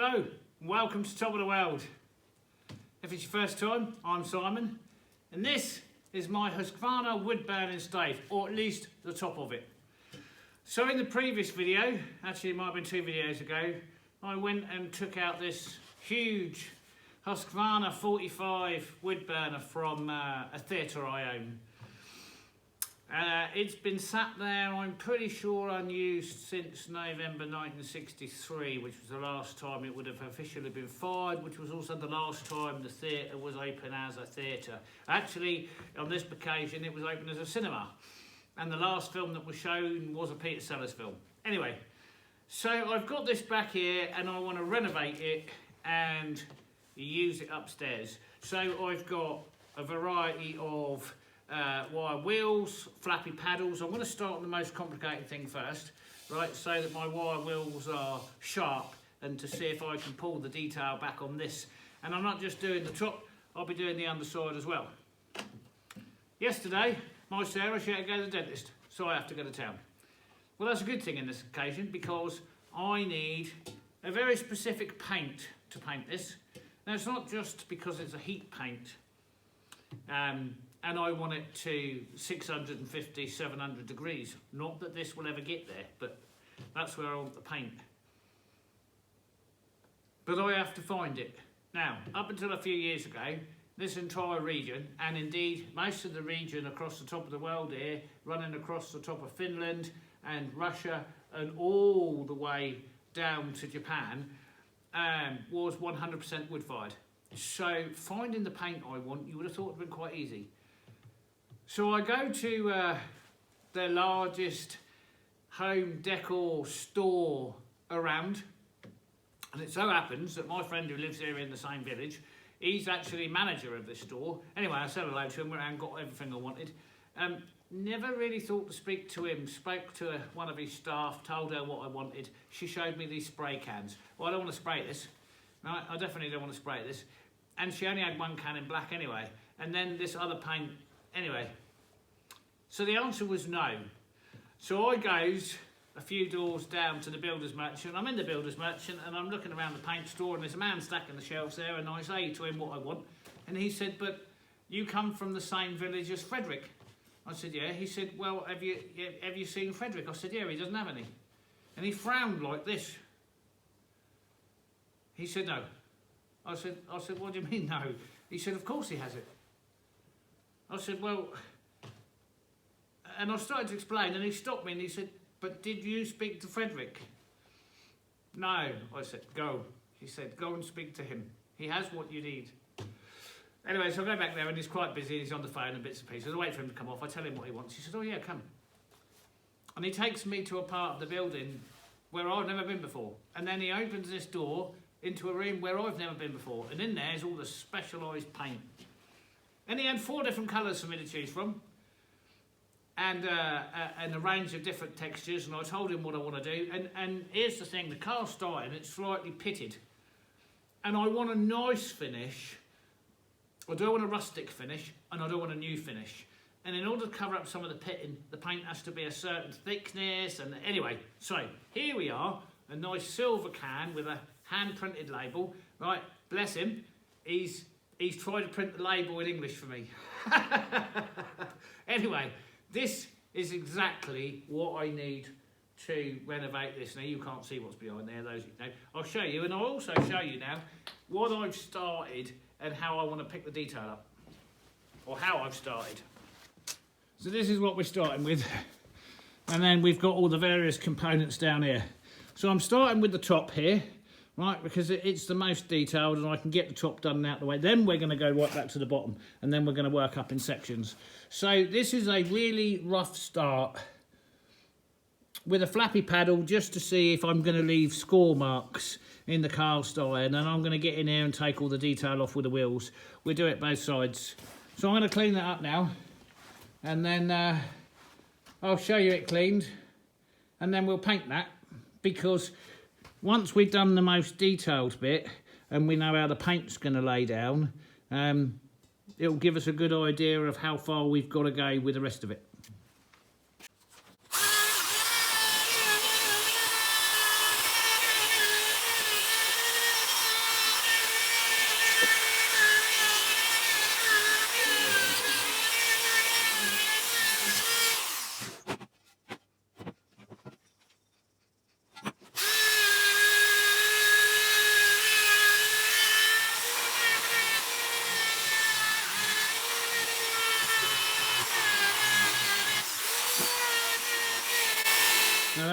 Hello, welcome to Top of the World. If it's your first time, I'm Simon, and this is my Husqvarna wood burning stave, or at least the top of it. So in the previous video, actually it might have been 2 videos ago, I went and took out this huge Husqvarna 45 wood burner from a theatre I own. It's been sat there, I'm pretty sure, unused since November 1963, which was the last time it would have officially been fired, which was also the last time the theatre was open as a theatre. Actually, on this occasion, it was open as a cinema, and the last film that was shown was a Peter Sellers film. Anyway, so I've got this back here, and I want to renovate it and use it upstairs. So I've got a variety of wire wheels, flappy paddles. I'm going to start on the most complicated thing first, right, so that my wire wheels are sharp, and to see if I can pull the detail back on this. And I'm not just doing the top, I'll be doing the underside as well. Yesterday, my Sarah, she had to go to the dentist, so I have to go to town. Well, that's a good thing in this occasion, because I need a very specific paint to paint this. Now, it's not just because it's a heat paint, and I want it to 650, 700 degrees. Not that this will ever get there, but that's where I want the paint. But I have to find it. Now, up until a few years ago, this entire region, and indeed most of the region across the top of the world here, running across the top of Finland and Russia and all the way down to Japan, was 100% wood-fired. So finding the paint I want, you would have thought it would have been quite easy. So I go to their largest home decor store around, and it so happens that my friend who lives here in the same village, he's actually manager of this store. Anyway, I said hello to him and got everything I wanted. Never really thought to speak to him. Spoke to one of his staff, told her what I wanted. She showed me these spray cans. Well, I don't want to spray this. Right? I definitely don't want to spray this. And she only had one can in black anyway. And then this other paint. Anyway, so the answer was no. So I goes a few doors down to the builder's merchant. I'm in the builder's merchant and I'm looking around the paint store, and there's a man stacking the shelves there, and I say to him what I want. And he said, "But you come from the same village as Frederick." I said, "Yeah." He said, "Well, have you seen Frederick?" I said, "Yeah, he doesn't have any." And he frowned like this. He said, "No." I said, "What do you mean, no?" He said, "Of course he has it." I said, "Well," and I started to explain, and he stopped me and he said, "But did you speak to Frederick?" "No." I said, "Go." He said, "Go and speak to him. He has what you need." Anyway, so I go back there, and he's quite busy, he's on the phone and bits and pieces. I wait for him to come off, I tell him what he wants. He said, "Oh yeah, come." And he takes me to a part of the building where I've never been before. And then he opens this door into a room where I've never been before. And in there is all the specialised paint. And he had 4 different colours for me to choose from, and a range of different textures. And I told him what I want to do. And here's the thing, the cast iron, it's slightly pitted. And I want a nice finish. I don't want a rustic finish, and I don't want a new finish. And in order to cover up some of the pitting, the paint has to be a certain thickness. And anyway, so here we are, a nice silver can with a hand-printed label. Right, bless him, he's tried to print the label in English for me. Anyway, this is exactly what I need to renovate this. Now, you can't see what's behind there, those you know. I'll show you, and I'll also show you now what I've started and how I want to pick the detail up, or how I've started. So this is what we're starting with, and then we've got all the various components down here. So I'm starting with the top here, right, because it's the most detailed, and I can get the top done out the way. Then we're going to go right back to the bottom, and then we're going to work up in sections. So this is a really rough start with a flappy paddle, just to see if I'm going to leave score marks in the cast iron, and I'm going to get in here and take all the detail off with the wheels. We'll do it both sides. So I'm going to clean that up now, and then I'll show you it cleaned, and then we'll paint that, because once we've done the most detailed bit and we know how the paint's going to lay down, it'll give us a good idea of how far we've got to go with the rest of it.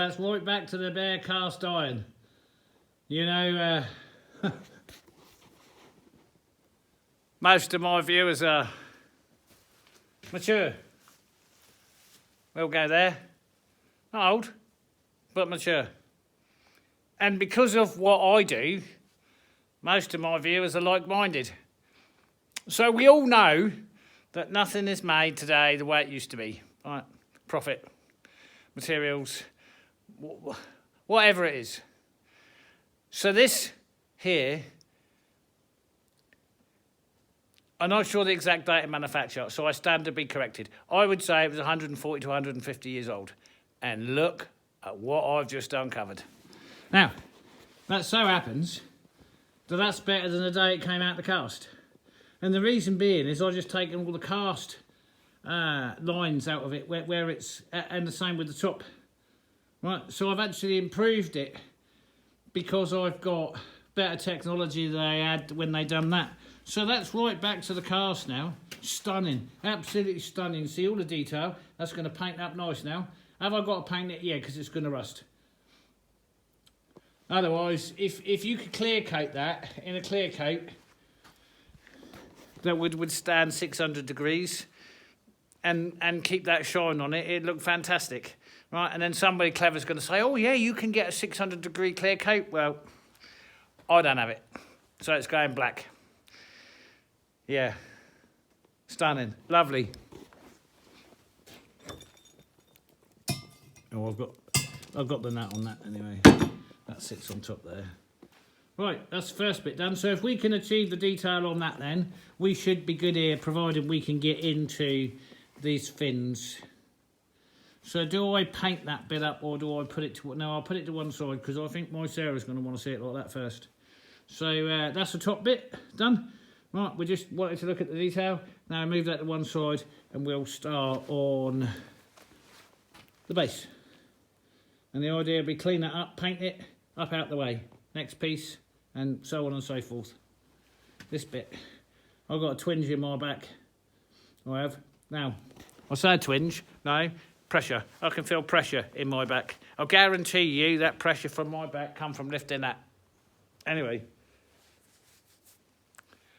that's right back to the bare cast iron. You know, most of my viewers are mature. We'll go there. Not old, but mature. And because of what I do, most of my viewers are like-minded. So we all know that nothing is made today the way it used to be. Right? Profit, materials, whatever it is. So this here, I'm not sure the exact date of manufacture, so I stand to be corrected. I would say it was 140 to 150 years old. And look at what I've just uncovered. Now, that so happens that that's better than the day it came out the cast. And the reason being is I've just taken all the cast lines out of it where it's, and the same with the top. Right, so I've actually improved it because I've got better technology than I had when they done that. So that's right back to the cast now. Stunning, absolutely stunning. See all the detail. That's going to paint up nice now. Have I got to paint it? Yeah, because it's going to rust. Otherwise, if you could clear coat that in a clear coat that would withstand 600 degrees and keep that shine on it, it'd look fantastic. Right, and then somebody clever's going to say, oh yeah, you can get a 600 degree clear coat. Well, I don't have it. So it's going black. Yeah. Stunning. Lovely. Oh, I've got the nut on that anyway. That sits on top there. Right, that's the first bit done. So if we can achieve the detail on that then, we should be good here, provided we can get into these fins. So do I paint that bit up or do I put it to... No, I'll put it to one side because I think my Sarah's going to want to see it like that first. So that's the top bit done. Right, we just wanted to look at the detail. Now move that to one side and we'll start on the base. And the idea will be clean that up, paint it, up out the way. Next piece, and so on and so forth. This bit. I've got a twinge in my back. I have. Now, I say a twinge, no, pressure. I can feel pressure in my back. I'll guarantee you that pressure from my back come from lifting that. Anyway.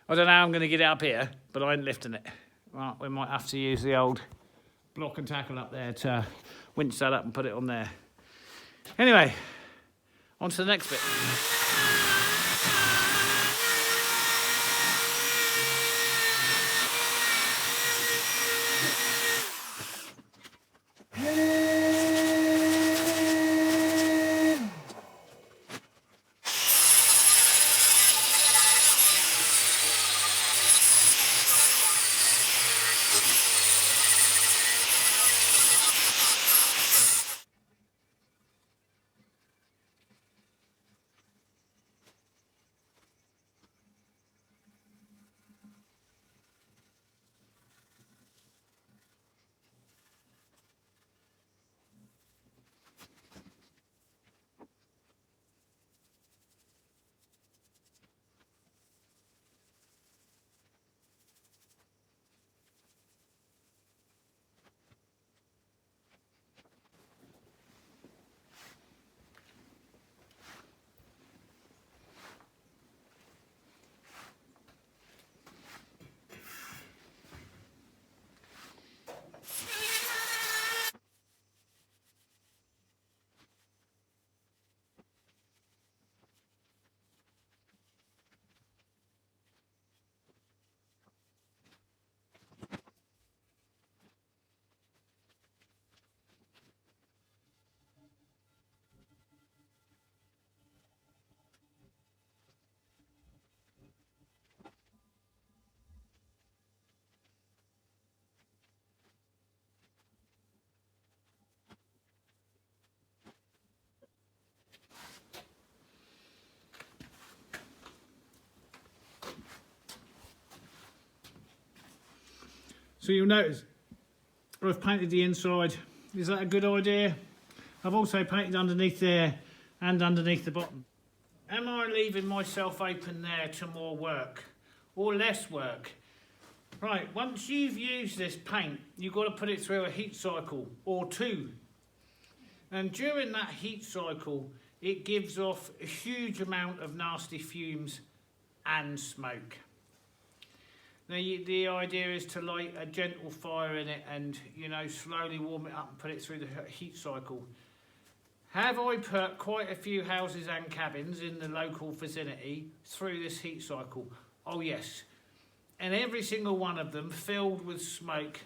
I don't know how I'm going to get it up here, but I ain't lifting it. Right, we might have to use the old block and tackle up there to winch that up and put it on there. Anyway, on to the next bit. So you'll notice I've painted the inside. Is that a good idea? I've also painted underneath there and underneath the bottom. Am I leaving myself open there to more work or less work? Right, once you've used this paint, you've got to put it through a heat cycle or two. And during that heat cycle, it gives off a huge amount of nasty fumes and smoke. Now the idea is to light a gentle fire in it and, you know, slowly warm it up and put it through the heat cycle. Have I put quite a few houses and cabins in the local vicinity through this heat cycle? Oh yes. And every single one of them filled with smoke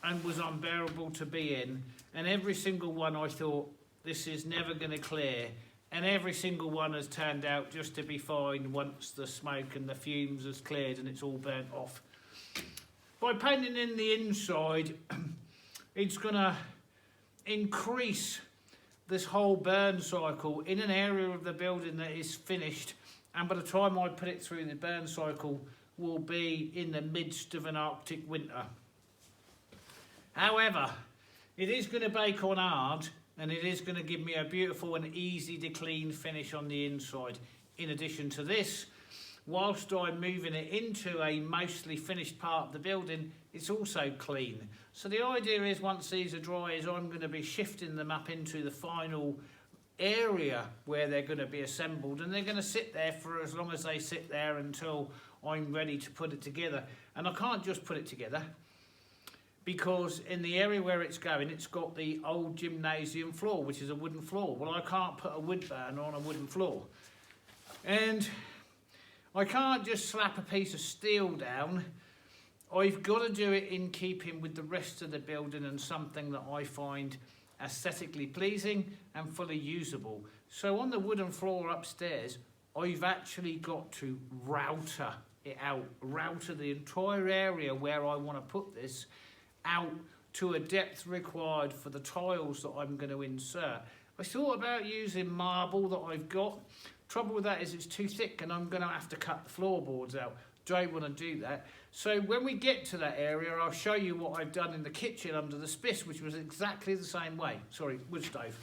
and was unbearable to be in. And every single one I thought, this is never going to clear. And every single one has turned out just to be fine once the smoke and the fumes has cleared and it's all burnt off. By painting in the inside, it's going to increase this whole burn cycle in an area of the building that is finished, and by the time I put it through the burn cycle will be in the midst of an Arctic winter. However, it is going to bake on hard, and it is going to give me a beautiful and easy to clean finish on the inside. In addition to this, whilst I'm moving it into a mostly finished part of the building, it's also clean. So the idea is once these are dry is I'm going to be shifting them up into the final area where they're going to be assembled, and they're going to sit there for as long as they sit there until I'm ready to put it together. And I can't just put it together, because in the area where it's going, it's got the old gymnasium floor, which is a wooden floor. Well, I can't put a wood burner on a wooden floor. And I can't just slap a piece of steel down. I've got to do it in keeping with the rest of the building and something that I find aesthetically pleasing and fully usable. So on the wooden floor upstairs, I've actually got to router it out, router the entire area where I want to put this out to a depth required for the tiles that I'm going to insert. I thought about using marble that I've got. Trouble with that is it's too thick and I'm going to have to cut the floorboards out. Don't want to do that. So when we get to that area, I'll show you what I've done in the kitchen under the spiss, which was exactly the same way. Sorry, wood stove.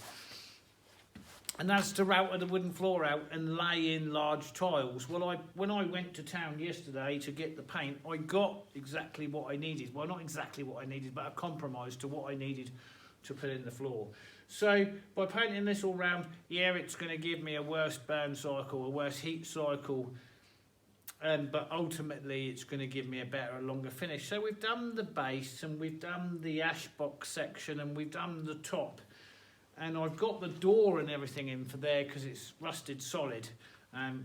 And that's to router the wooden floor out and lay in large tiles. Well, when I went to town yesterday to get the paint, I got exactly what I needed. Well, not exactly what I needed, but a compromise to what I needed to put in the floor. So by painting this all round, yeah, it's going to give me a worse burn cycle, a worse heat cycle, but ultimately it's going to give me a better, longer finish. So we've done the base and we've done the ash box section and we've done the top. And I've got the door and everything in for there because it's rusted solid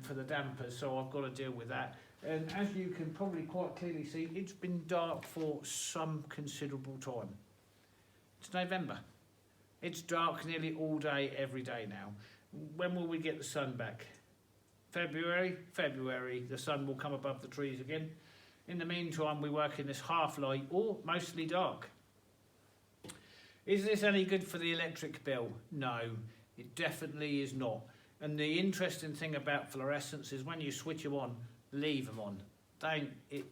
for the dampers, so I've got to deal with that. And as you can probably quite clearly see, it's been dark for some considerable time. It's November. It's dark nearly all day, every day now. When will we get the sun back? February? February, the sun will come above the trees again. In the meantime, we work in this half light or mostly dark. Is this any good for the electric bill? No, it definitely is not. And the interesting thing about fluorescents is when you switch them on, leave them on.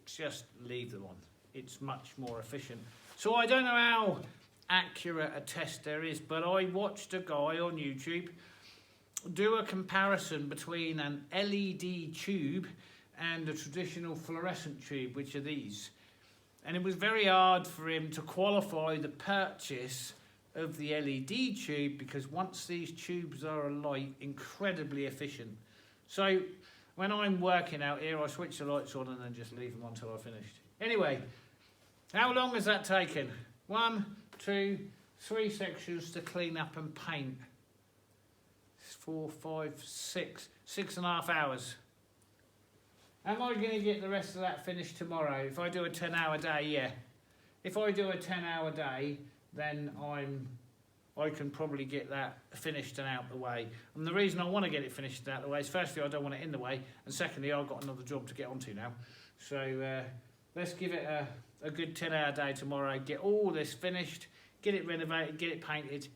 Just leave them on. It's much more efficient. So I don't know how accurate a test there is, but I watched a guy on YouTube do a comparison between an LED tube and a traditional fluorescent tube, which are these. And it was very hard for him to qualify the purchase of the LED tube because once these tubes are alight, incredibly efficient. So when I'm working out here, I switch the lights on and then just leave them on until I've finished. Anyway, how long has that taken? 1, 2, 3 sections to clean up and paint. 4, 5, 6, 6.5 hours. Am I going to get the rest of that finished tomorrow? If I do a 10-hour day, yeah. If I do a 10-hour day, then I can probably get that finished and out the way. And the reason I want to get it finished and out the way is firstly, I don't want it in the way, and secondly, I've got another job to get onto now. So let's give it a good 10-hour day tomorrow, get all this finished, get it renovated, get it painted,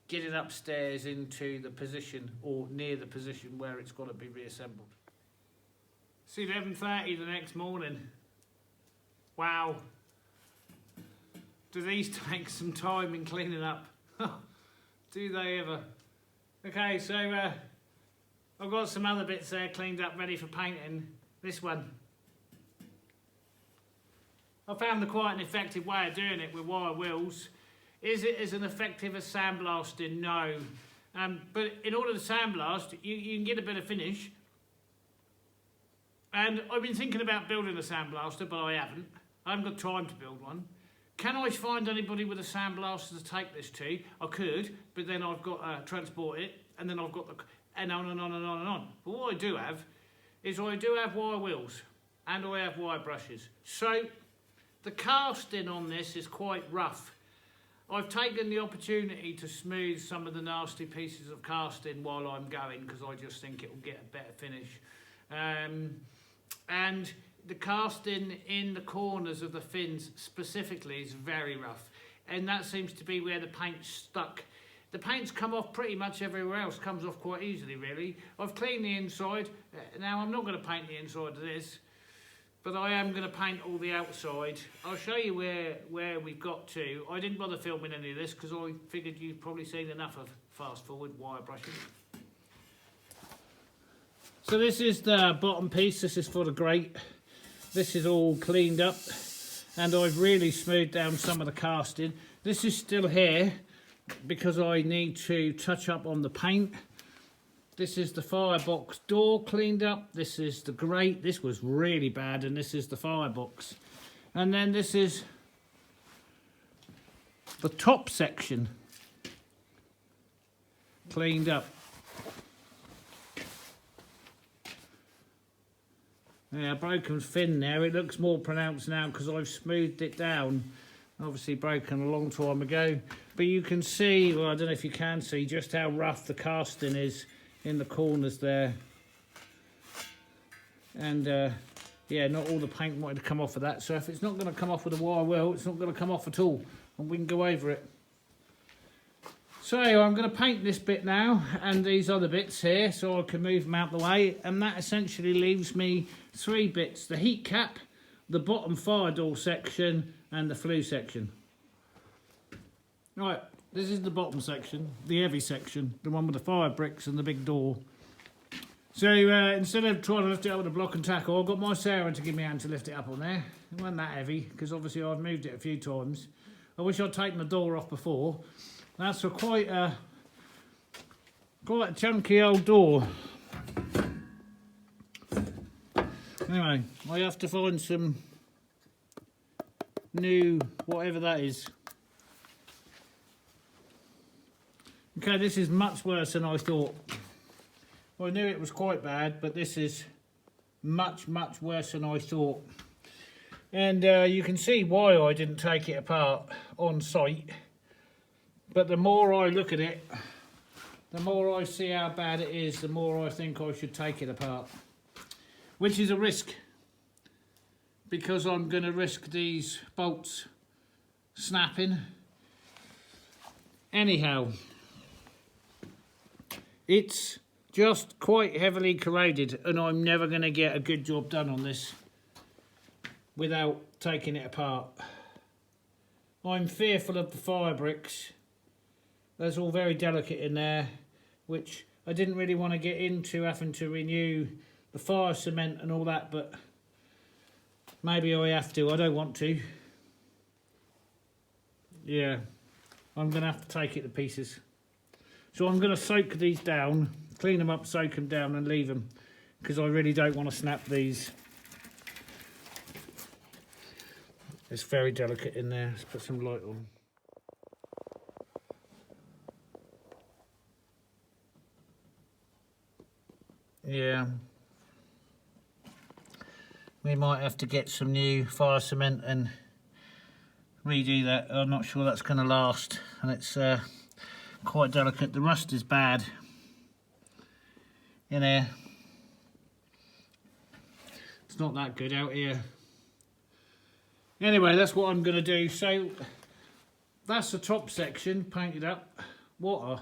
get it upstairs into the position or near the position where it's got to be reassembled. It's 11:30 the next morning. Wow. Do these take some time in cleaning up? Do they ever? Okay, so I've got some other bits there cleaned up, ready for painting. This one. I found quite an effective way of doing it with wire wheels. Is it as an effective as sandblasting? No. But in order to sandblast, you can get a better finish. And I've been thinking about building a sandblaster, but I haven't. I haven't got time to build one. Can I find anybody with a sandblaster to take this to? I could, but then I've got to transport it, and then I've got the... and on and on and on and on. But what I do have is I do have wire wheels, and I have wire brushes. So the casting on this is quite rough. I've taken the opportunity to smooth some of the nasty pieces of casting while I'm going, because I just think it will get a better finish. And the casting in the corners of the fins specifically is very rough, and that seems to be where the paint's stuck. The paint's come off pretty much everywhere else, comes off quite easily really. I've cleaned the inside. Now I'm not going to paint the inside of this, but I am going to paint all the outside. I'll show you where we've got to. I didn't bother filming any of this because I figured you've probably seen enough of fast forward wire brushing. So this is the bottom piece, this is for the grate. This is all cleaned up, and I've really smoothed down some of the casting. This is still here because I need to touch up on the paint. This is the firebox door cleaned up. This is the grate. This was really bad, and this is the firebox. And then this is the top section cleaned up. Yeah, broken fin there. It looks more pronounced now because I've smoothed it down. Obviously broken a long time ago. But you can see, well, I don't know if you can see, just how rough the casting is in the corners there. And yeah, not all the paint wanted to come off of that. So if it's not going to come off with a wire wheel, it's not going to come off at all. And we can go over it. So I'm going to paint this bit now and these other bits here so I can move them out the way, and that essentially leaves me 3 bits: the heat cap, the bottom fire door section and the flue section. Right, this is the bottom section, the heavy section, the one with the fire bricks and the big door. So instead of trying to lift it up with a block and tackle, I've got my Sarah to give me a hand to lift it up on there. It wasn't that heavy because obviously I've moved it a few times. I wish I'd taken the door off before. That's a quite a chunky old door. Anyway, I have to find some new whatever that is. Okay, this is much worse than I thought. Well, I knew it was quite bad, but this is much worse than I thought. And you can see why I didn't take it apart on site. But the more I look at it, the more I see how bad it is, the more I think I should take it apart. Which is a risk, because I'm going to risk these bolts snapping. Anyhow, it's just quite heavily corroded, and I'm never going to get a good job done on this without taking it apart. I'm fearful of the fire bricks. That's all very delicate in there, which I didn't really want to get into, having to renew the fire cement and all that, but maybe I have to. I don't want to. Yeah, I'm going to have to take it to pieces. So I'm going to soak these down, clean them up, soak them down and leave them, because I really don't want to snap these. It's very delicate in there. Let's put some light on. Yeah, we might have to get some new fire cement and redo that. I'm not sure that's going to last, and it's quite delicate. The rust is bad in here. It's not that good out here. Anyway, that's what I'm going to do. So that's the top section painted up. What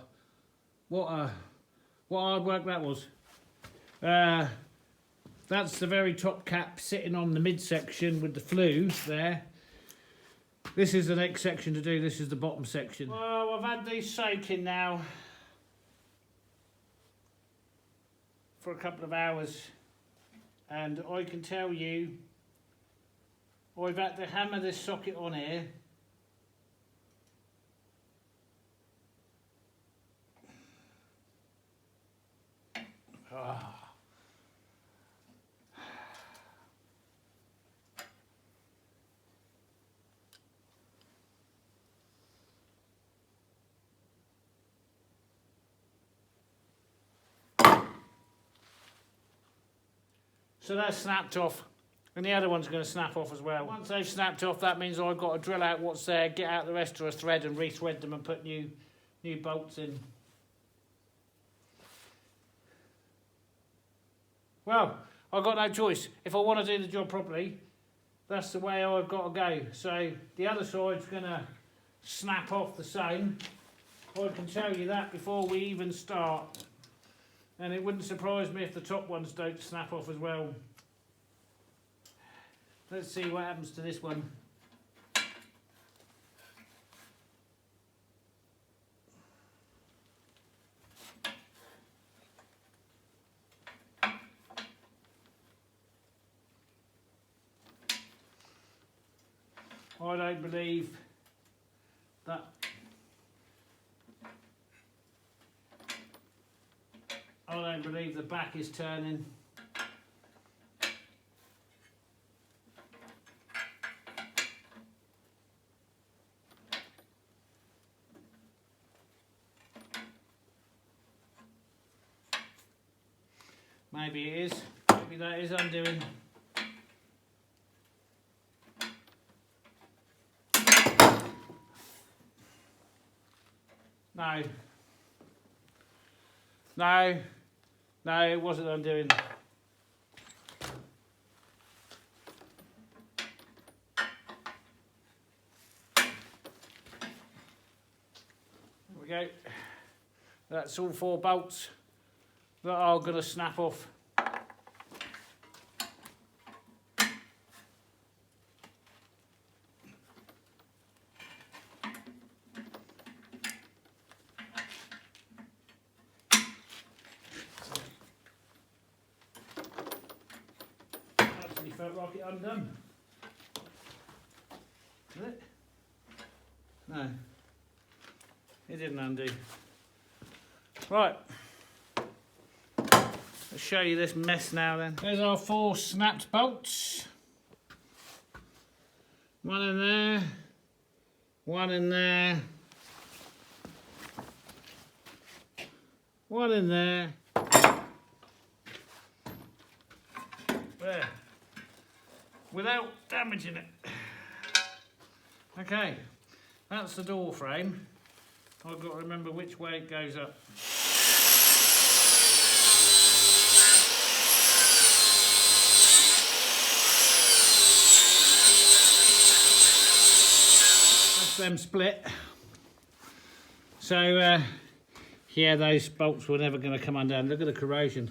hard work that was. That's the very top cap sitting on the midsection with the flue there. This is the next section to do. This is the bottom section. Well, I've had these soaking now for a couple of hours, and I can tell you I've had to hammer this socket on here So that's snapped off, and the other one's going to snap off as well. Once they've snapped off, that means I've got to drill out what's there, get out the rest of a thread and re-thread them and put new bolts in. Well, I've got no choice. If I want to do the job properly, that's the way I've got to go. So the other side's going to snap off the same. I can tell you that before we even start. And it wouldn't surprise me if the top ones don't snap off as well. Let's see what happens to this one. I don't believe that the back is turning. Maybe it is. Maybe that is undoing. No. No. No, it wasn't undoing. There we go. That's all 4 bolts that are going to snap off. Felt like it undone. Did it? No. It didn't undo. Right. I'll show you this mess now then. There's our 4 snapped bolts. One in there. One in there. One in there. There. Without damaging it. Okay, that's the door frame. I've got to remember which way it goes up. That's them split. So, yeah, those bolts were never going to come undone. Look at the corrosion.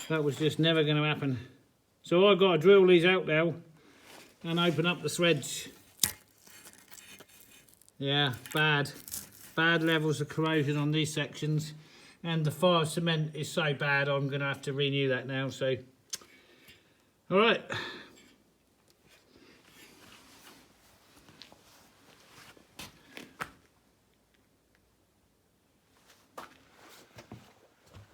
That was just never going to happen. So I've got to drill these out now and open up the threads. Yeah, bad levels of corrosion on these sections, and the 5 cement is so bad I'm going to have to renew that now. So, all right.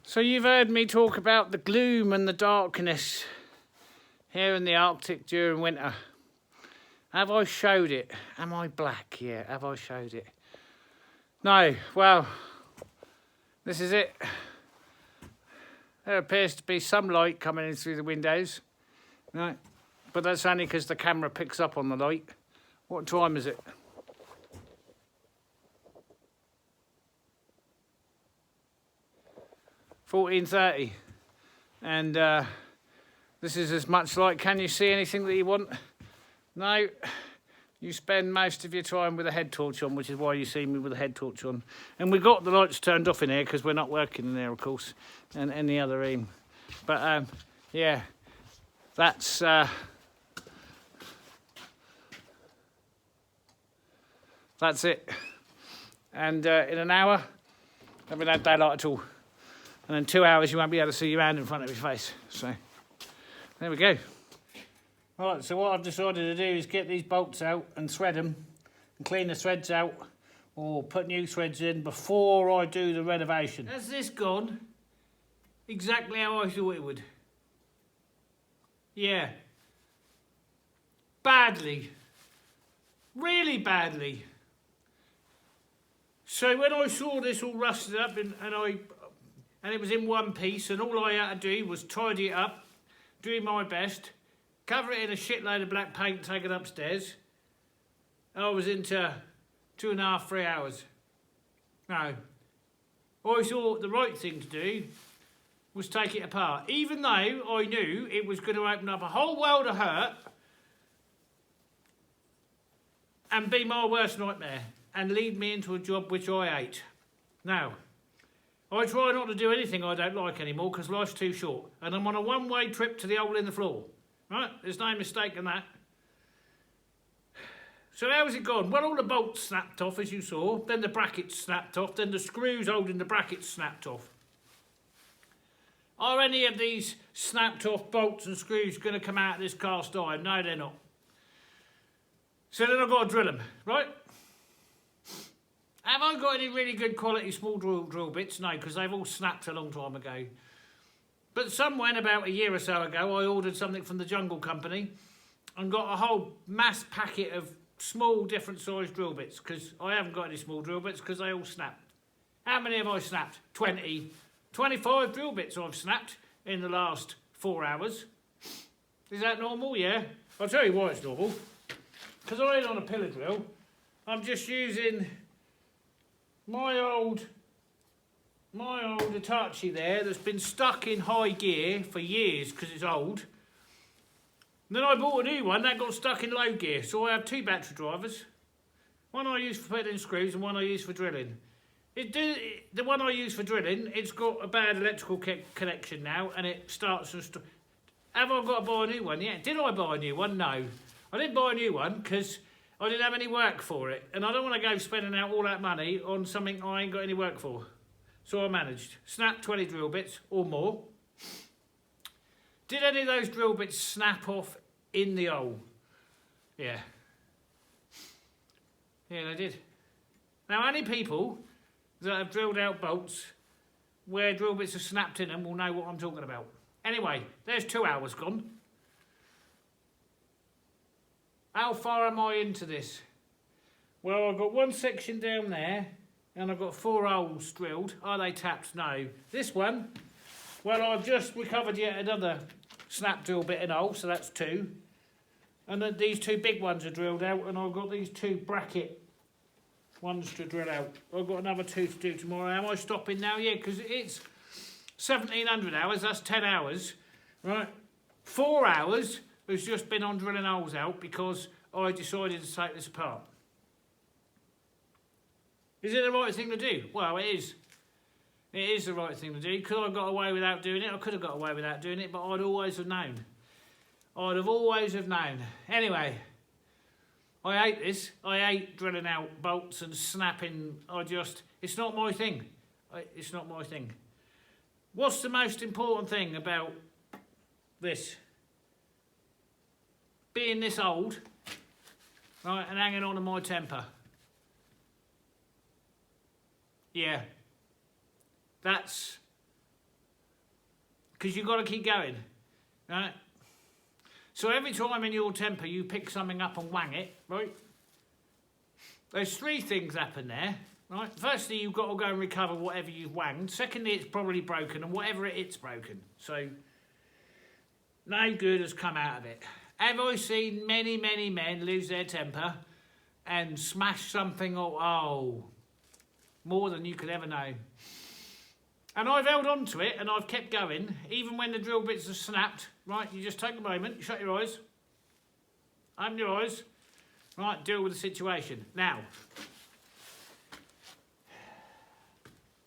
So you've heard me talk about the gloom and the darkness here in the Arctic during winter. Have I showed it? Am I black? Yeah, have I showed it? No, well, this is it. There appears to be some light coming in through the windows. Right, but that's only because the camera picks up on the light. What time is it? $14:30, and this is as much light. Can you see anything that you want? No. You spend most of your time with a head torch on, which is why you see me with a head torch on. And we've got the lights turned off in here because we're not working in there, of course, and in the other room. But yeah, that's it. And in an hour, I haven't had daylight at all. And in 2 hours, you won't be able to see your hand in front of your face. So, there we go. Right, so what I've decided to do is get these bolts out and thread them and clean the threads out or put new threads in before I do the renovation. Has this gone exactly how I thought it would? Yeah. Badly. Really badly. So when I saw this all rusted up and it was in one piece, and all I had to do was tidy it up, doing my best, cover it in a shitload of black paint, take it upstairs. I was into 2.5, 3 hours. No. I thought the right thing to do was take it apart, even though I knew it was going to open up a whole world of hurt and be my worst nightmare and lead me into a job which I hate. Now, I try not to do anything I don't like anymore because life's too short, and I'm on a one-way trip to the hole in the floor. Right? There's no mistake in that. So how's it gone? Well, all the bolts snapped off, as you saw. Then the brackets snapped off. Then the screws holding the brackets snapped off. Are any of these snapped off bolts and screws going to come out of this cast iron? No, they're not. So then I've got to drill them, right? Have I got any really good quality small drill bits? No, because they've all snapped a long time ago. But somewhere about a year or so ago, I ordered something from the Jungle Company and got a whole mass packet of small different size drill bits, because I haven't got any small drill bits because they all snapped. How many have I snapped? 20. 25 drill bits I've snapped in the last 4 hours. Is that normal? Yeah. I'll tell you why it's normal. Because I ain't on a pillar drill. I'm just using my old Hitachi there that's been stuck in high gear for years because it's old. And then I bought a new one that got stuck in low gear, so I have 2 battery drivers. One I use for putting in screws and one I use for drilling. The one I use for drilling, it's got a bad electrical connection now, and it starts and have I got to buy a new one? Yeah. Did I buy a new one? No. I didn't buy a new one because I didn't have any work for it, and I don't want to go spending out all that money on something I ain't got any work for. So I managed. Snap 20 drill bits or more. Did any of those drill bits snap off in the hole? Yeah. Yeah, they did. Now, any people that have drilled out bolts where drill bits are snapped in them will know what I'm talking about. Anyway, there's 2 hours gone. How far am I into this? Well, I've got one section down there and I've got 4 holes drilled. Are they tapped? No. This one, well, I've just recovered yet another snap drill bit and hole, so that's 2. And then these 2 big ones are drilled out, and I've got these 2 bracket ones to drill out. I've got another 2 to do tomorrow. Am I stopping now? Yeah, because it's 1,700 hours, that's 10 hours, right? 4 hours has just been on drilling holes out because I decided to take this apart. Is it the right thing to do? Well, it is. It is the right thing to do. Could I have got away without doing it? I could have got away without doing it, but I'd always have known. I'd have always have known. Anyway, I hate this. I hate drilling out bolts and snapping. It's not my thing. It's not my thing. What's the most important thing about this? Being this old, right, and hanging on to my temper. Yeah. That's because you've got to keep going, right? So every time in your temper you pick something up and wang it, right? There's 3 things happen there, right? Firstly, you've got to go and recover whatever you've wanged. Secondly, it's probably broken, and whatever it's broken. So no good has come out of it. Have I seen many, many men lose their temper and smash something or, more than you could ever know. And I've held on to it and I've kept going, even when the drill bits are snapped. Right, you just take a moment, shut your eyes, open your eyes, right, deal with the situation. Now,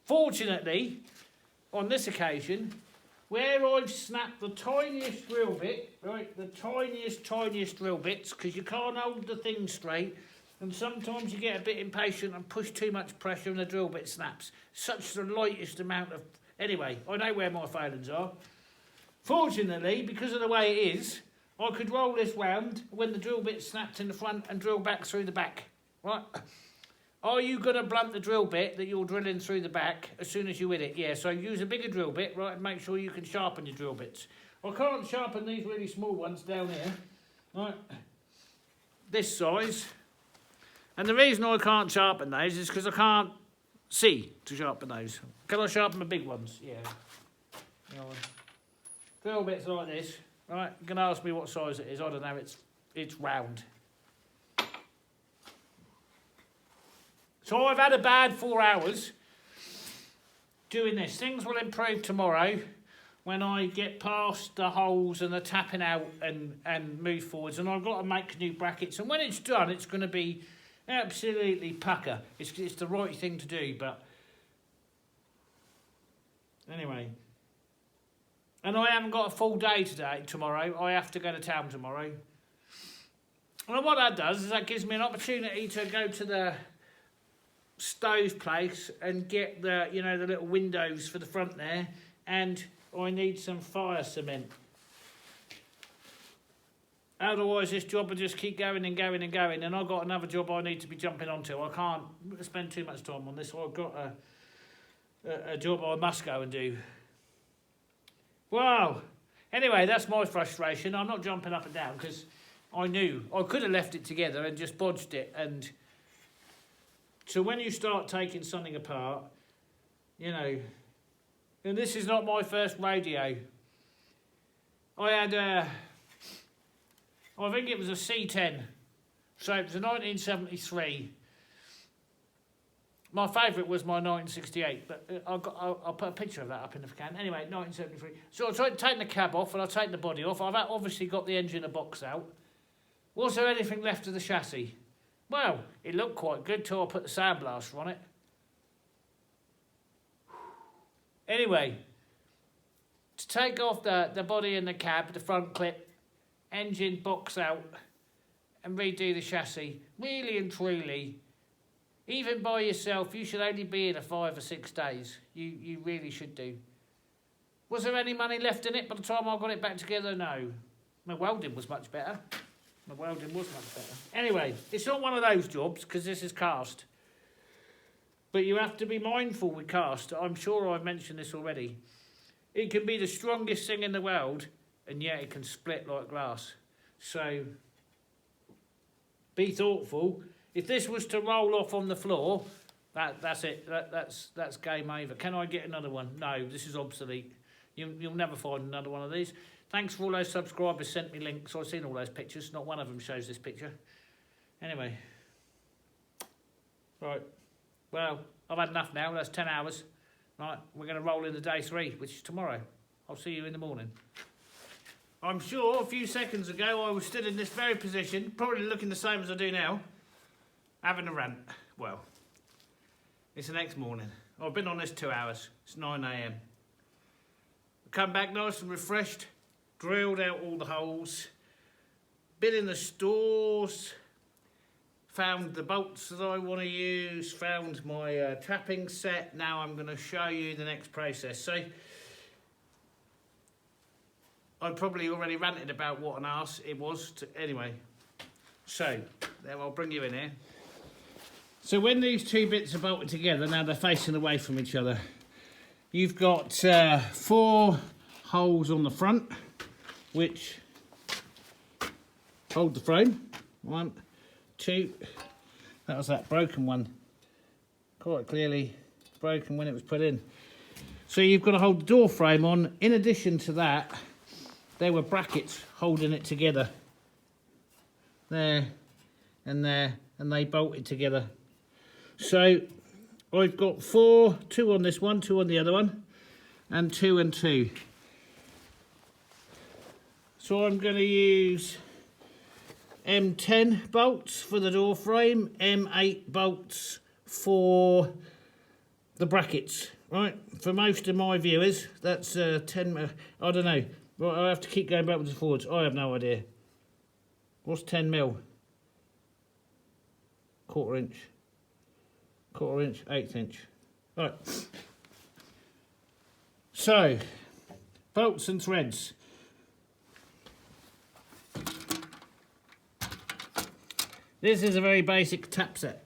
fortunately, on this occasion, where I've snapped the tiniest drill bit, right, the tiniest drill bits, because you can't hold the thing straight, and sometimes you get a bit impatient and push too much pressure and the drill bit snaps. Such the lightest amount of... Anyway, I know where my failings are. Fortunately, because of the way it is, I could roll this round when the drill bit snapped in the front and drill back through the back. Right? Are you going to blunt the drill bit that you're drilling through the back as soon as you hit it? Yeah, so use a bigger drill bit, right, and make sure you can sharpen your drill bits. I can't sharpen these really small ones down here, right, this size. And the reason I can't sharpen those is because I can't C to sharpen those. Can I sharpen the big ones? Yeah. Little bits like this. Right, you can ask me what size it is. I don't know. It's round. So I've had a bad 4 hours doing this. Things will improve tomorrow when I get past the holes and the tapping out and move forwards. And I've got to make new brackets. And when it's done, it's going to be absolutely pucker. It's the right thing to do, but anyway. And I haven't got a full day tomorrow. I have to go to town tomorrow. And what that does is that gives me an opportunity to go to the stove place and get the, you know, the little windows for the front there. And I need some fire cement. Otherwise, this job will just keep going and going and going. And I've got another job I need to be jumping onto. I can't spend too much time on this. I've got a job I must go and do. Wow. Anyway, that's my frustration. I'm not jumping up and down because I knew I could have left it together and just bodged it. And so when you start taking something apart, you know, and this is not my first radio. I had I think it was a C10. So it was a 1973. My favourite was my 1968, but I'll put a picture of that up in if I can. Anyway, 1973. So I tried taking the cab off and I take the body off. I've obviously got the engine and box out. Was there anything left of the chassis? Well, it looked quite good till I put the sandblaster on it. Anyway, to take off the body and the cab, the front clip, engine, box out, and redo the chassis, really and truly, even by yourself, you should only be in a 5 or 6 days. You really should do. Was there any money left in it by the time I got it back together? No. My welding was much better. Anyway, it's not one of those jobs because this is cast. But you have to be mindful with cast. I'm sure I've mentioned this already. It can be the strongest thing in the world and yet it can split like glass. So be thoughtful. If this was to roll off on the floor, that's it. That's game over. Can I get another one? No, this is obsolete. You'll never find another one of these. Thanks for all those subscribers sent me links. I've seen all those pictures. Not one of them shows this picture. Anyway. Right. Well, I've had enough now. That's 10 hours. Right, we're going to roll into day 3, which is tomorrow. I'll see you in the morning. I'm sure a few seconds ago I was stood in this very position, probably looking the same as I do now, having a rant. Well, it's the next morning. I've been on this 2 hours. It's 9 AM. Come back nice and refreshed, drilled out all the holes, been in the stores, found the bolts that I want to use, found my tapping set. Now I'm going to show you the next process. So I probably already ranted about what an arse it was. Anyway, so there, I'll bring you in here. So when these two bits are bolted together, now they're facing away from each other, you've got 4 holes on the front, which hold the frame. 1, 2, that was that broken one. Quite clearly broken when it was put in. So you've got to hold the door frame on. In addition to that, there were brackets holding it together. There, and they bolted together. So I've got 4, 2 on this one, 2 on the other one, and 2 and 2. So I'm going to use M10 bolts for the door frame, M8 bolts for the brackets, right? For most of my viewers, that's 10, I don't know. Right, I have to keep going backwards and forwards. I have no idea. What's 10 mil? Quarter inch, 1/8 inch. Right. So, bolts and threads. This is a very basic tap set.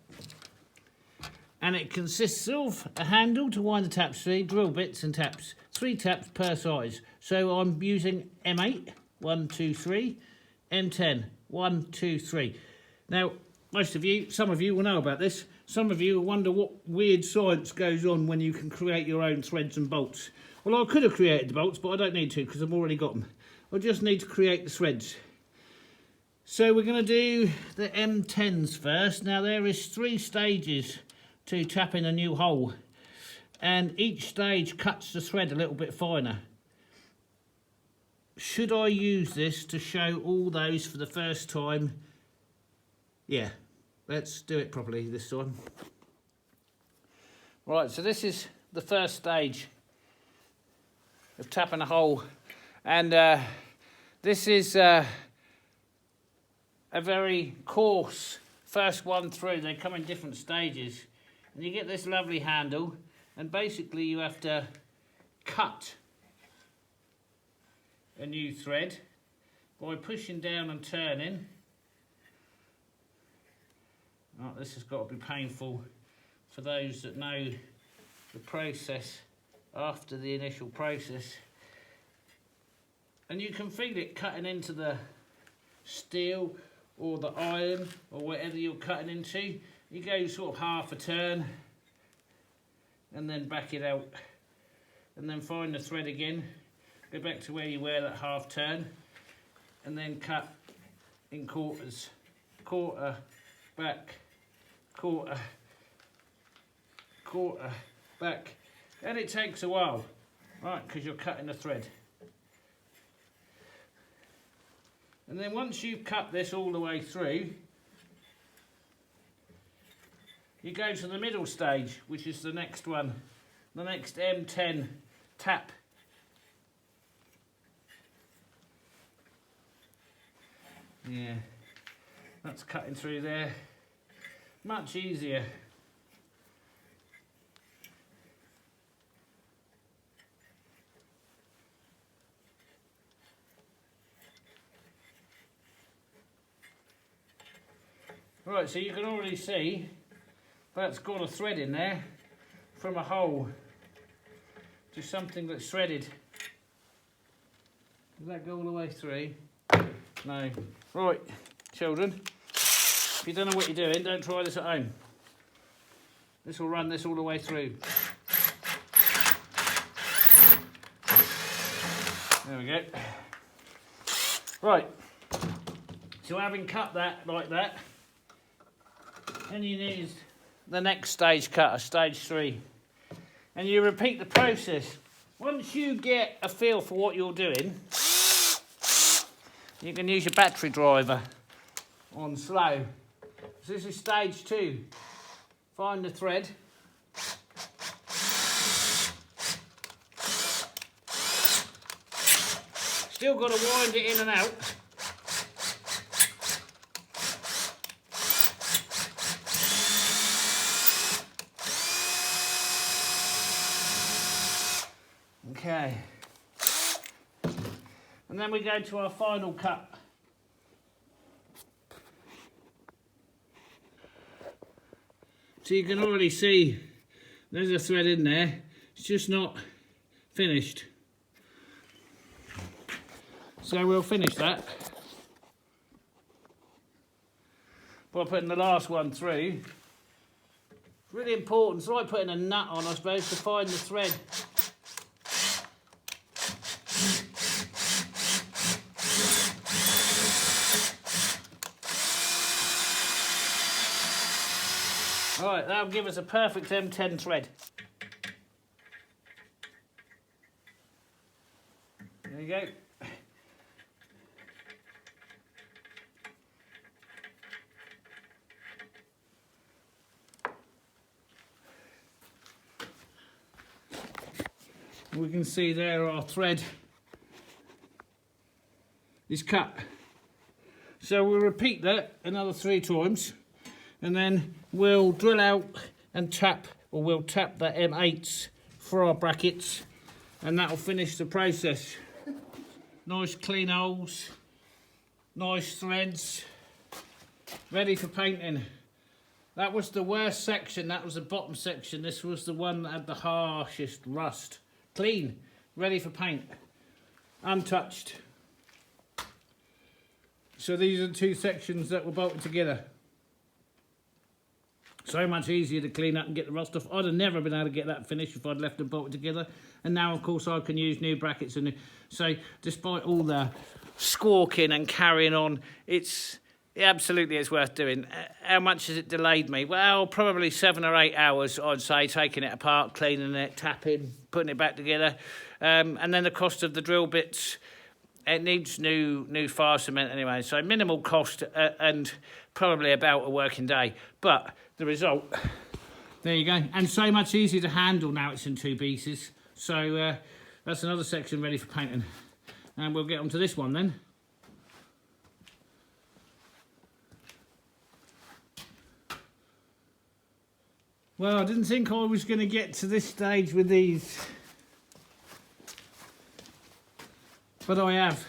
And it consists of a handle to wind the taps through, drill bits and taps. 3 taps per size. So I'm using M8, 1, 2, 3, M10, 1, 2, 3. Now, most of you, some of you will know about this. some of you wonder what weird science goes on when you can create your own threads and bolts. Well, I could have created the bolts, but I don't need to because I've already got them. I just need to create the threads. So we're going to do the M10s first. Now there is 3 stages to tapping a new hole, and each stage cuts the thread a little bit finer. Should I use this to show all those for the first time? Yeah, let's do it properly this time. Right, so this is the first stage of tapping a hole, and this is a very coarse first one through. They come in different stages, and you get this lovely handle, and basically you have to cut a new thread by pushing down and turning. Oh, this has got to be painful for those that know the process after the initial process. And you can feel it cutting into the steel or the iron or whatever you're cutting into. You go sort of half a turn and then back it out, and then find the thread again, go back to where you were that half turn, and then cut in quarters, quarter, back, quarter, quarter, back. And it takes a while, right, because you're cutting the thread. And then once you've cut this all the way through, you go to the middle stage, which is the next one, the next M10 tap. Yeah, that's cutting through there, much easier. Right, so you can already see that's got a thread in there from a hole to something that's threaded. Does that go all the way through? No. Right, children, if you don't know what you're doing, don't try this at home. This will run this all the way through. There we go. Right, so having cut that like that, then you need the next stage cutter, stage 3. And you repeat the process. Once you get a feel for what you're doing, you can use your battery driver on slow. So this is stage 2. Find the thread. Still got to wind it in and out. Okay, and then we go to our final cut. So you can already see there's a thread in there, it's just not finished. So we'll finish that by putting the last one through. It's really important, it's like putting a nut on, I suppose, to find the thread. Right, that'll give us a perfect M10 thread. There you go. We can see there our thread is cut. So we'll repeat that another 3 times. And then we'll drill out and tap, or we'll tap the M8s for our brackets, and that'll finish the process. Nice clean holes, nice threads, ready for painting. That was the worst section, that was the bottom section. This was the one that had the harshest rust. Clean, ready for paint, untouched. So these are the 2 sections that were bolted together. So much easier to clean up and get the rust off. I'd have never been able to get that finished if I'd left them bolted together. And now, of course, I can use new brackets. And so, despite all the squawking and carrying on, absolutely it's worth doing. How much has it delayed me? Well, probably 7 or 8 hours, I'd say, taking it apart, cleaning it, tapping, putting it back together. And then the cost of the drill bits, it needs new fire cement anyway. So minimal cost and probably about a working day. But the result, there you go. And so much easier to handle now it's in 2 pieces. So that's another section ready for painting. And we'll get on to this one then. Well, I didn't think I was going to get to this stage with these, but I have.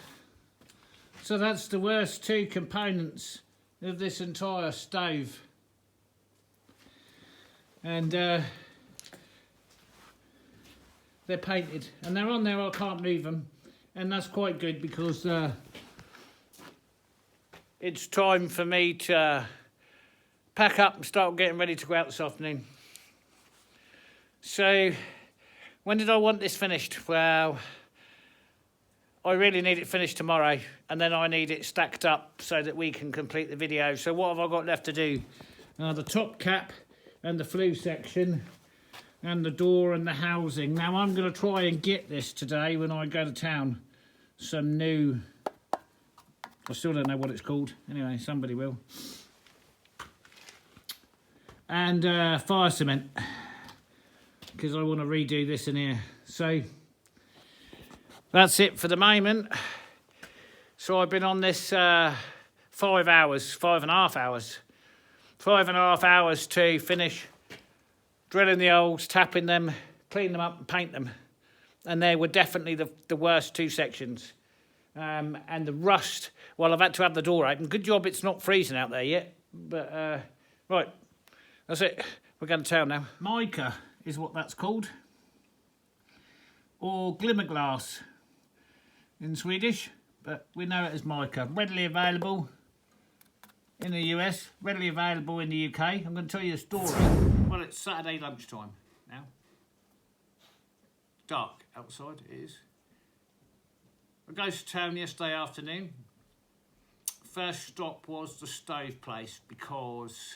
So that's the worst 2 components of this entire stove. And they're painted and they're on there. I can't move them, and that's quite good because it's time for me to pack up and start getting ready to go out this afternoon. So when did I want this finished? Well, I really need it finished tomorrow, and then I need it stacked up so that we can complete the video. So what have I got left to do? The top cap and the flue section and the door and the housing. Now I'm going to try and get this today when I go to town. Some new, I still don't know what it's called. Anyway, somebody will. And fire cement, because I want to redo this in here. So that's it for the moment. So I've been on this 5 hours, 5.5 hours. 5.5 hours to finish drilling the holes, tapping them, clean them up and paint them. And they were definitely the worst 2 sections. And the rust, well, I've had to have the door open. Good job it's not freezing out there yet. But, right, that's it. We're going to town now. Mica is what that's called. Or glimmer glass in Swedish. But we know it as mica. Readily available in the US, readily available in the UK. I'm going to tell you a story. Well, it's Saturday lunchtime now. Dark outside, it is. I go to town yesterday afternoon. First stop was the stove place because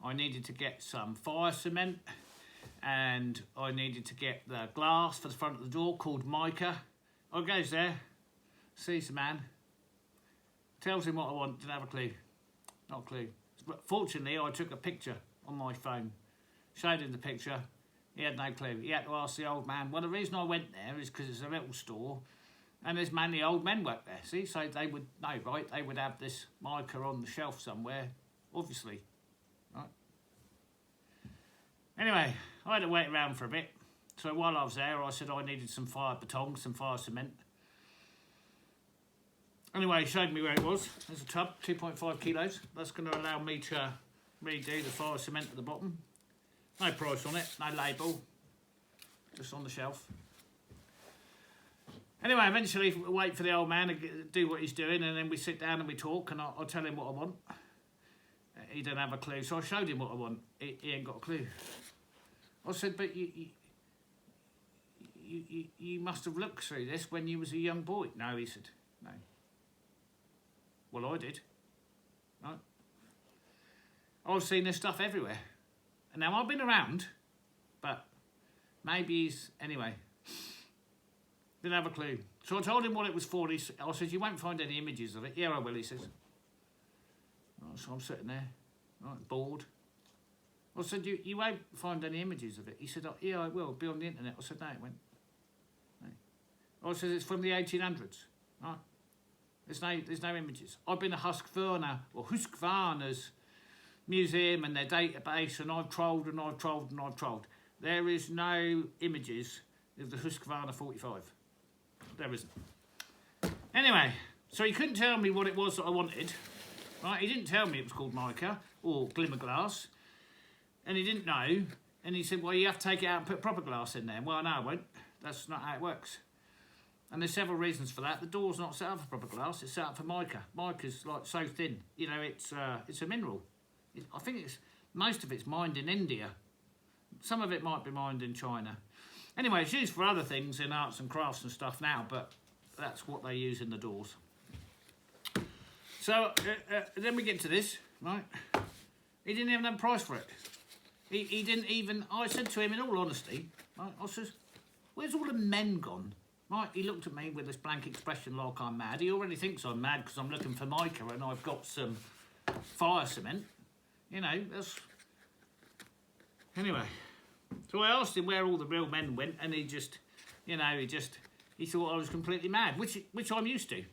I needed to get some fire cement and I needed to get the glass for the front of the door called mica. I goes there, sees the man, tells him what I want, didn't have a clue. Not a clue. But fortunately, I took a picture on my phone, showed him the picture. He had no clue. He had to ask the old man. Well, the reason I went there is because it's a little store and there's mainly old men work there, see? So they would know, right? They would have this mica on the shelf somewhere, obviously, right? Anyway, I had to wait around for a bit. So while I was there, I said I needed some fire baton, some fire cement. Anyway, he showed me where it was. There's a tub, 2.5 kilos. That's going to allow me to redo the fire cement at the bottom. No price on it, no label, just on the shelf. Anyway, eventually we wait for the old man to do what he's doing, and then we sit down and we talk, and I'll tell him what I want. He don't have a clue, so I showed him what I want. He ain't got a clue. I said, but you must have looked through this when you was a young boy. No, he said, no. Well, I did. Right? I've seen this stuff everywhere. And now I've been around, but maybe he's... Anyway, didn't have a clue. So I told him what it was for. I said, you won't find any images of it. Yeah, I will, he says. Right, so I'm sitting there, right, bored. I said, you won't find any images of it. He said, oh, yeah, I will. It'll be on the internet. I said, no, it won't. No. I said, it's from the 1800s. Right? There's no images. I've been to Husqvarna, or Husqvarna's museum and their database, and I've trolled and I've trolled and I've trolled. There is no images of the Husqvarna 45. There isn't. Anyway, so he couldn't tell me what it was that I wanted. Right? He didn't tell me it was called mica or glimmer glass. And he didn't know. And he said, well, you have to take it out and put proper glass in there. Well, no, I won't. That's not how it works. And there's several reasons for that. The door's not set up for proper glass. It's set up for mica. Mica's like so thin. You know, it's a mineral. I think it's Most of it's mined in India. Some of it might be mined in China. Anyway, it's used for other things in arts and crafts and stuff now, but that's what they use in the doors. So then we get to this, right? He didn't even have a price for it. He didn't even, I said to him in all honesty, right, I says, where's all the men gone? Right, he looked at me with this blank expression like I'm mad. He already thinks I'm mad because I'm looking for mica and I've got some fire cement. You know, that's... Anyway, so I asked him where all the real men went, and he just, you know, he thought I was completely mad, which I'm used to.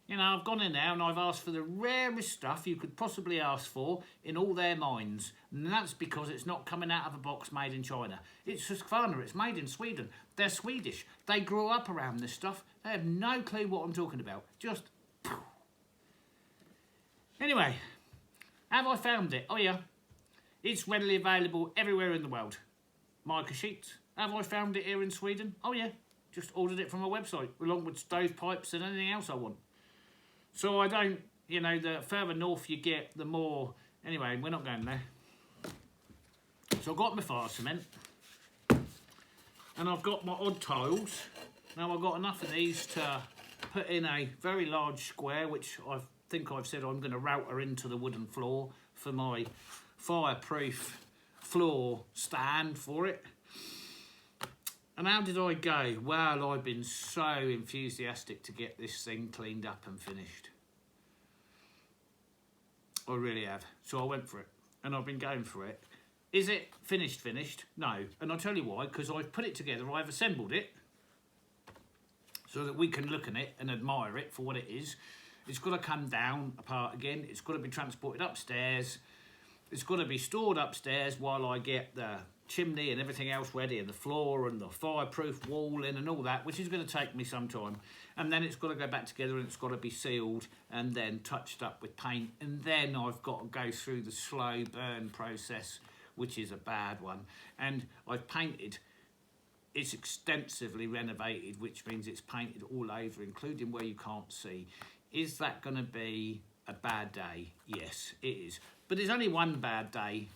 You know, I've gone in there and I've asked for the rarest stuff you could possibly ask for in all their mines. And that's because it's not coming out of a box made in China. It's Husqvarna, it's made in Sweden. They're Swedish. They grew up around this stuff. They have no clue what I'm talking about. Just... Anyway, have I found it? Oh yeah. It's readily available everywhere in the world. Mica sheets. Have I found it here in Sweden? Oh yeah. Just ordered it from a website, along with stovepipes and anything else I want. So I don't, you know, the further north you get, the more... Anyway, we're not going there. So I've got my fire cement. And I've got my odd tiles. Now I've got enough of these to put in a very large square, which I think I've said I'm going to router into the wooden floor for my fireproof floor stand for it. And how did I go? Well, I've been so enthusiastic to get this thing cleaned up and finished. I really have. So I went for it, and I've been going for it. Is it finished? No. And I'll tell you why, because I've put it together, I've assembled it, so that we can look at it and admire it for what it is. It's got to come down apart again. It's got to be transported upstairs. It's got to be stored upstairs while I get the chimney and everything else ready, and the floor and the fireproof wall in and all that, which is going to take me some time. And then it's got to go back together, and it's got to be sealed and then touched up with paint. And then I've got to go through the slow burn process, which is a bad one. And I've painted. It's extensively renovated, which means it's painted all over, including where you can't see. Is that going to be a bad day? Yes, it is. But there's only one bad day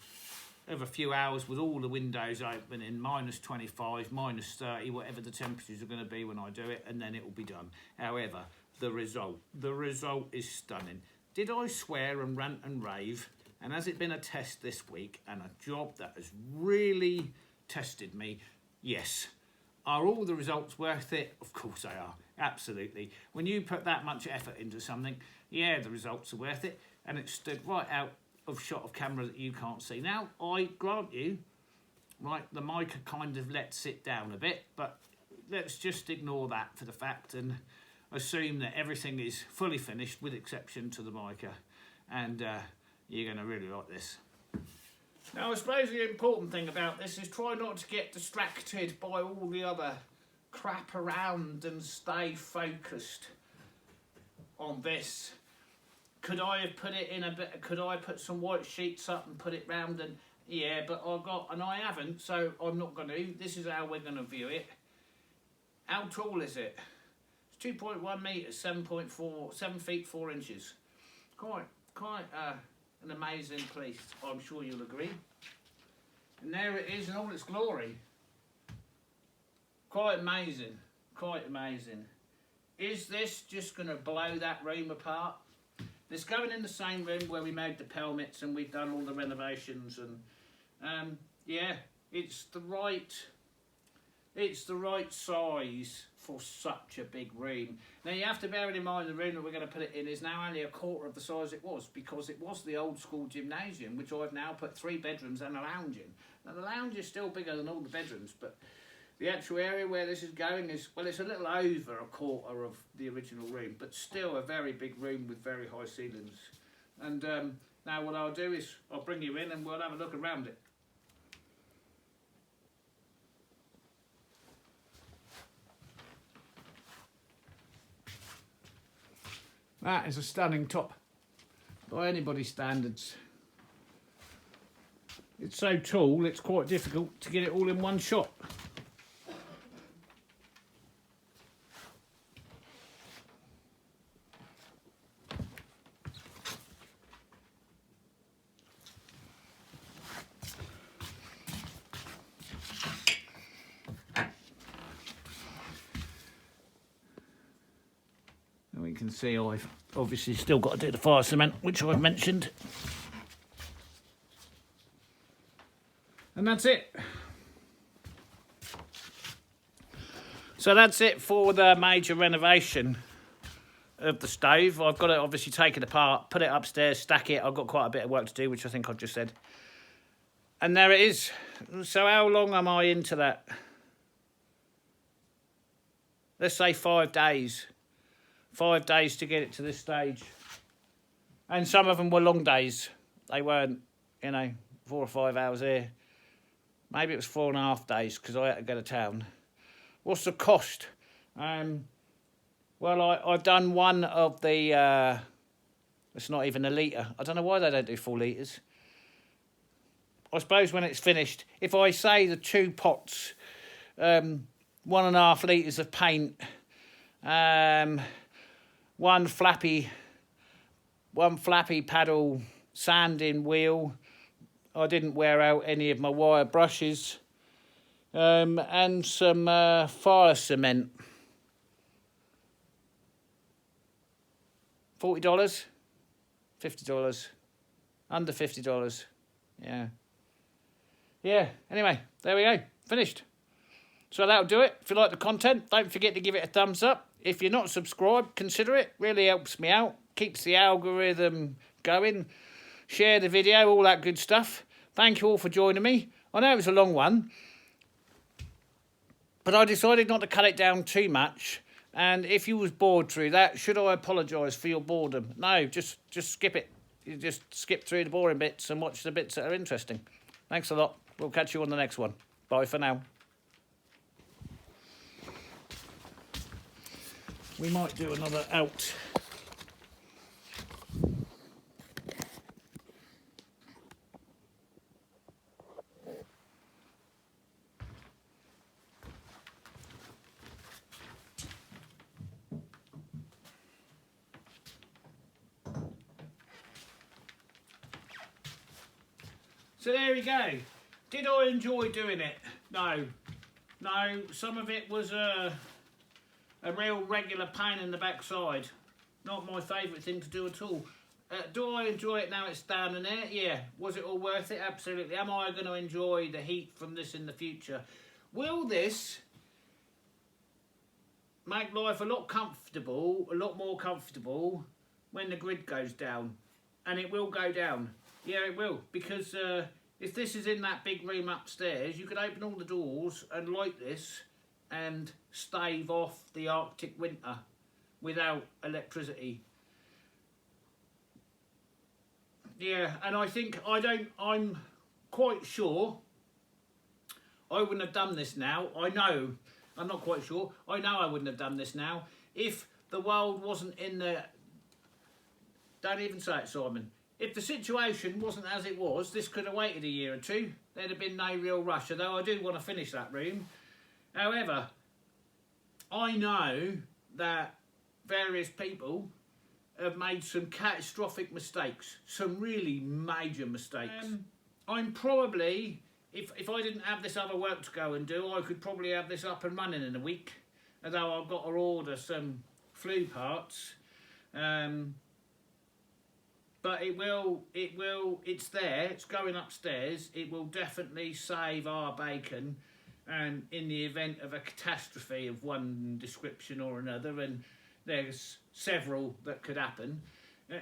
of a few hours with all the windows open in -25, -30, whatever the temperatures are going to be when I do it, and then it will be done. However, the result is stunning. Did I swear and rant and rave? And has it been a test this week and a job that has really tested me? Yes. Are all the results worth it? Of course they are. Absolutely. When you put that much effort into something, yeah, the results are worth it. And it stood right out of shot of camera that you can't see. Now, I grant you, right, the mica kind of lets it down a bit, but let's just ignore that for the fact and assume that everything is fully finished with exception to the mica. And you're going to really like this. Now, I suppose the important thing about this is try not to get distracted by all the other crap around and stay focused on this. Could I have put it in a bit? Could I put some white sheets up and put it round? And yeah, but I haven't, so I'm not going to. This is how we're going to view it. How tall is it? It's 2.1 metres, 7 feet 4 inches. Quite an amazing piece, I'm sure you'll agree. And there it is in all its glory. Quite amazing, quite amazing. Is this just going to blow that room apart? It's going in the same room where we made the pelmets and we've done all the renovations, and yeah, it's the right size for such a big room. Now you have to bear it in mind the room that we're going to put it in is now only a quarter of the size it was, because it was the old school gymnasium, which I've now put 3 bedrooms and a lounge in. Now the lounge is still bigger than all the bedrooms, but the actual area where this is going is, well, it's a little over a quarter of the original room, but still a very big room with very high ceilings. And now what I'll do is I'll bring you in and we'll have a look around it. That is a stunning top by anybody's standards. It's so tall, it's quite difficult to get it all in one shot. can see, I've obviously still got to do the fire cement, which I've mentioned. And that's it. So that's it for the major renovation of the stove. I've got to obviously take it apart, put it upstairs, stack it. I've got quite a bit of work to do, which I think I've just said. And there it is. So how long am I into that? Let's say 5 days. 5 days to get it to this stage. And some of them were long days. They weren't, 4 or 5 hours here. Maybe it was 4.5 days because I had to go to town. What's the cost? Well, I've done one of the... it's not even a litre. I don't know why they don't do 4 litres. I suppose when it's finished, if I say the 2 pots, 1.5 litres of paint, one flappy paddle sanding wheel. I didn't wear out any of my wire brushes, and some fire cement. $40, $50, under $50. Yeah, anyway, there we go, finished. So that'll do it. If you like the content, don't forget to give it a thumbs up. If you're not subscribed, consider it. Really helps me out. Keeps the algorithm going. Share the video, all that good stuff. Thank you all for joining me. I know it was a long one, but I decided not to cut it down too much. And if you was bored through that, should I apologise for your boredom? No, just skip it. You just skip through the boring bits and watch the bits that are interesting. Thanks a lot. We'll catch you on the next one. Bye for now. We might do another out. So there we go. Did I enjoy doing it? No. No, some of it was a real regular pain in the backside. Not my favourite thing to do at all. Do I enjoy it now it's down in there? Yeah. Was it all worth it? Absolutely. Am I going to enjoy the heat from this in the future? Will this make life a lot more comfortable when the grid goes down? And it will go down. Yeah, it will. Because if this is in that big room upstairs, you could open all the doors and light this and stave off the Arctic winter without electricity. Yeah, and I'm quite sure I wouldn't have done this now. I'm not quite sure. I know I wouldn't have done this now if the world wasn't in the... Don't even say it, Simon. If the situation wasn't as it was, this could have waited a year or two. There'd have been no real rush, although I do want to finish that room. However, I know that various people have made some catastrophic mistakes, some really major mistakes. I'm probably, if I didn't have this other work to go and do, I could probably have this up and running in a week, although I've got to order some flue parts. But it's there, it's going upstairs. It will definitely save our bacon in the event of a catastrophe of one description or another, and there's several that could happen.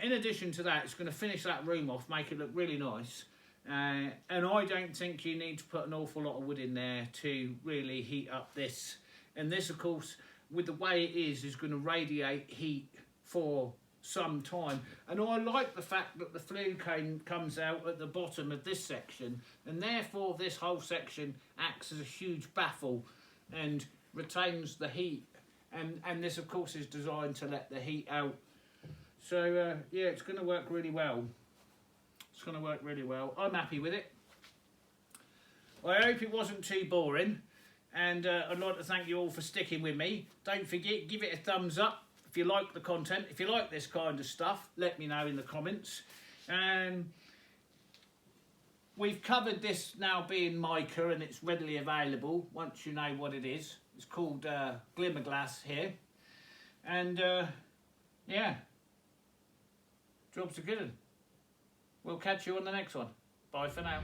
In addition to that, it's going to finish that room off, make it look really nice. And I don't think you need to put an awful lot of wood in there to really heat up this. And this, of course, with the way it is going to radiate heat for some time. And I like the fact that the flue cone comes out at the bottom of this section, and therefore this whole section acts as a huge baffle and retains the heat. And this, of course, is designed to let the heat out. So, yeah, it's going to work really well. It's going to work really well. I'm happy with it. I hope it wasn't too boring. And I'd like to thank you all for sticking with me. Don't forget, give it a thumbs up if you like the content. If you like this kind of stuff, let me know in the comments. We've covered this now being mica, and it's readily available once you know what it is. It's called Glimmer Glass here. And yeah, job's a good one. We'll catch you on the next one. Bye for now.